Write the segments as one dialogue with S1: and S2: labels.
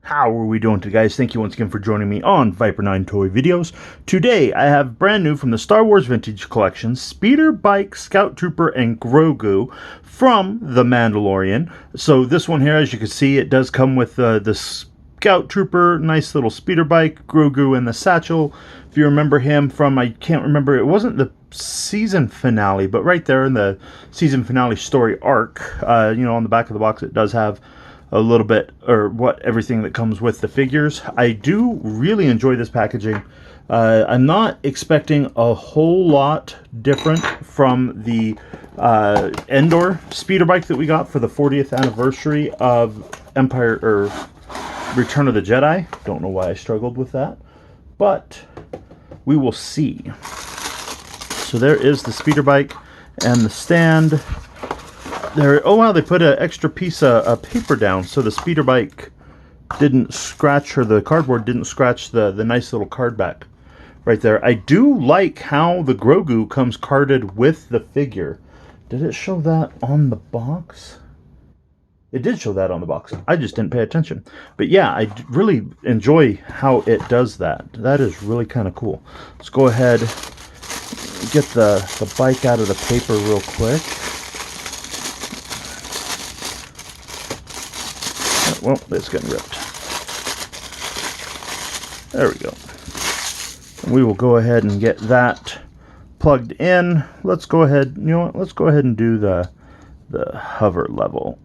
S1: How are we doing today, guys? Thank you once again for joining me on Viper9 Toy Videos. Today, I have brand new from the Star Wars Vintage Collection, Speeder Bike, Scout Trooper, and Grogu from the Mandalorian. So this one here, as you can see, it does come with the Scout Trooper, nice little speeder bike, Grogu, and the satchel. If you remember him from, I can't remember, it wasn't the season finale, but right there in the season finale story arc, on the back of the box, it does have a little bit, or everything that comes with the figures. I do really enjoy this packaging. I'm not expecting a whole lot different from the Endor speeder bike that we got for the 40th anniversary of Empire, or Return of the Jedi. Don't know why I struggled with that, but we will see. So there is the speeder bike and the stand. There, oh wow, they put an extra piece of paper down so the speeder bike didn't scratch, or the cardboard didn't scratch the nice little card back right there. I do like how the Grogu comes carded with the figure. Did it show that on the box? It did show that on the box. I just didn't pay attention. But yeah, I really enjoy how it does that. That is really kind of cool. Let's go ahead and get the bike out of the paper real quick. Well, it's getting ripped. There we go. We will go ahead and get that plugged in. Let's go ahead, you know what? Let's go ahead and do the hover level.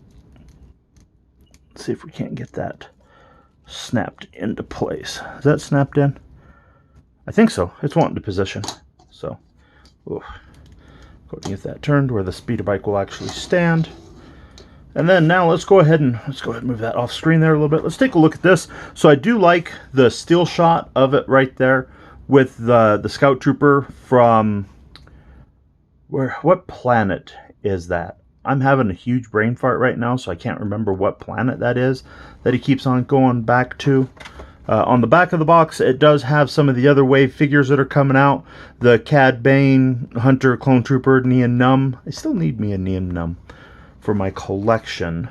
S1: Let's see if we can't get that snapped into place. Is that snapped in? I think so. It's wanting to position. So, go ahead and get that turned where the speeder bike will actually stand. And then now let's go ahead and move that off screen there a little bit. Let's take a look at this. So I do like the still shot of it right there with the Scout Trooper from what planet is that? I'm having a huge brain fart right now, so I can't remember what planet that is that he keeps on going back to. On the back of the box, it does have some of the other wave figures that are coming out. The Cad Bane, Hunter, Clone Trooper, Nien Nunb. I still need me a Nien Nunb for my collection.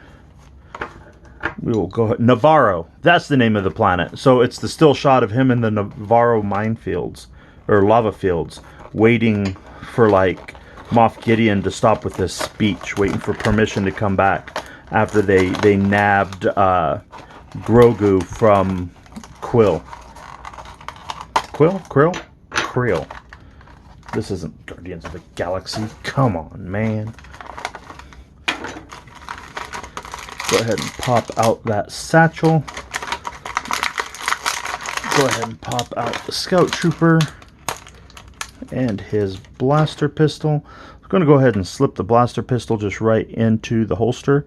S1: We will go ahead. Navarro, that's the name of the planet. So it's the still shot of him in the Navarro minefields, or lava fields, waiting for like Moff Gideon to stop with this speech, waiting for permission to come back after they nabbed Grogu from Krill. This isn't Guardians of the Galaxy. Come on, man. Go ahead and pop out that satchel. Go ahead and pop out the Scout Trooper and his blaster pistol. I'm going to go ahead and slip the blaster pistol just right into the holster,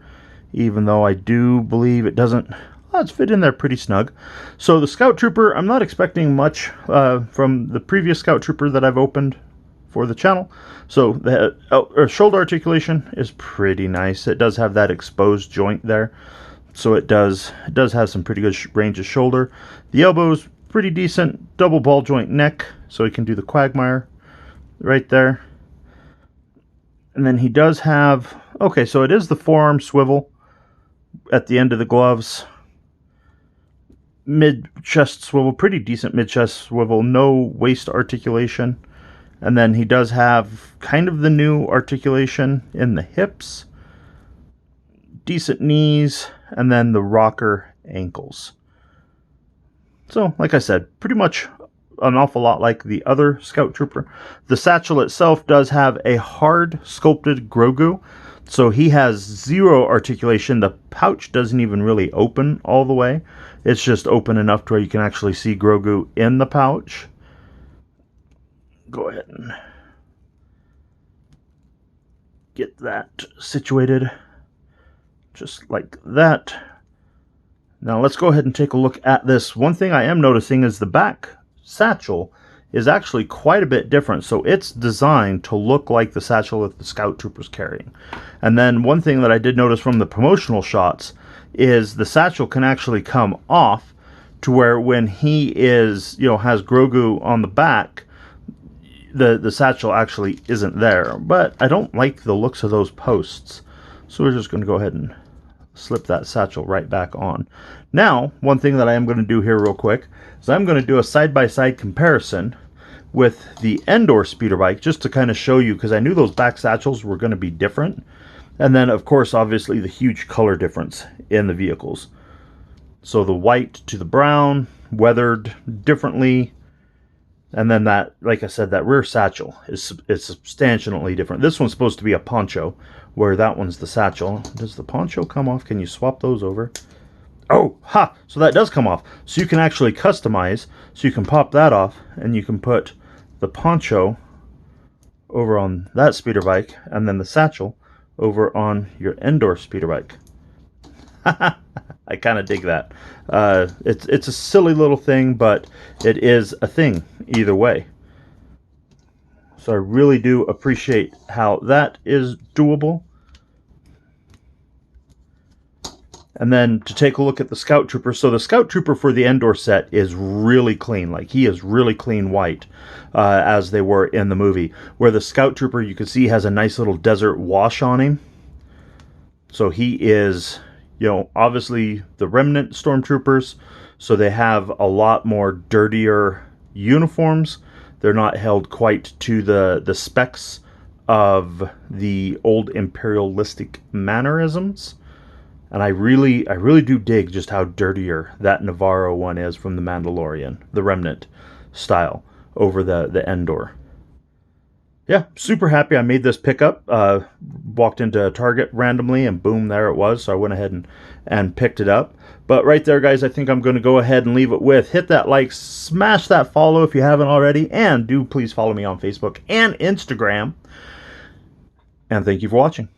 S1: even though I do believe it doesn't. Well, it's fit in there pretty snug. So the Scout Trooper, I'm not expecting much from the previous Scout Trooper that I've opened for the channel. So the shoulder articulation is pretty nice. It does have that exposed joint there, so it does have some pretty good range of shoulder. The elbow's pretty decent, double ball joint neck, so he can do the quagmire right there. And then he does have, okay, so it is the forearm swivel at the end of the gloves. Mid chest swivel, pretty decent mid chest swivel, no waist articulation. And then he does have kind of the new articulation in the hips, decent knees, and then the rocker ankles. So, like I said, pretty much an awful lot like the other Scout Trooper. The satchel itself does have a hard sculpted Grogu, so he has zero articulation. The pouch doesn't even really open all the way. It's just open enough to where you can actually see Grogu in the pouch. Go ahead and get that situated just like that. Now let's go ahead and take a look at this. One thing I am noticing is the back satchel is actually quite a bit different. So it's designed to look like the satchel that the Scout Trooper's carrying. And then one thing that I did notice from the promotional shots is the satchel can actually come off to where when he is, has Grogu on the back, the satchel actually isn't there. But I don't like the looks of those posts, so we're just going to go ahead and slip that satchel right back on. Now, one thing that I am going to do here real quick is I'm going to do a side-by-side comparison with the Endor speeder bike, just to kind of show you, because I knew those back satchels were going to be different. And then, of course, obviously the huge color difference in the vehicles. So the white to the brown, weathered differently. And then that, like I said, that rear satchel is substantially different. This one's supposed to be a poncho, where that one's the satchel. Does the poncho come off? Can you swap those over? Oh, ha! So that does come off. So you can actually customize. So you can pop that off, and you can put the poncho over on that speeder bike, and then the satchel over on your Endor speeder bike. I kind of dig that. It's a silly little thing, but it is a thing either way. So I really do appreciate how that is doable. And then to take a look at the Scout Trooper. So the Scout Trooper for the Endor set is really clean. Like, he is really clean white, as they were in the movie. Where the Scout Trooper, you can see, has a nice little desert wash on him. So he is, you know, obviously the remnant stormtroopers. So they have a lot more dirtier uniforms. They're not held quite to the specs of the old imperialistic mannerisms. And I really do dig just how dirtier that Navarro one is from the Mandalorian, the remnant style, over the Endor. Yeah, super happy I made this pickup. Walked into Target randomly, and boom, there it was. So I went ahead and picked it up. But right there, guys, I think I'm going to go ahead and leave it with, hit that like, smash that follow if you haven't already, and do please follow me on Facebook and Instagram. And thank you for watching.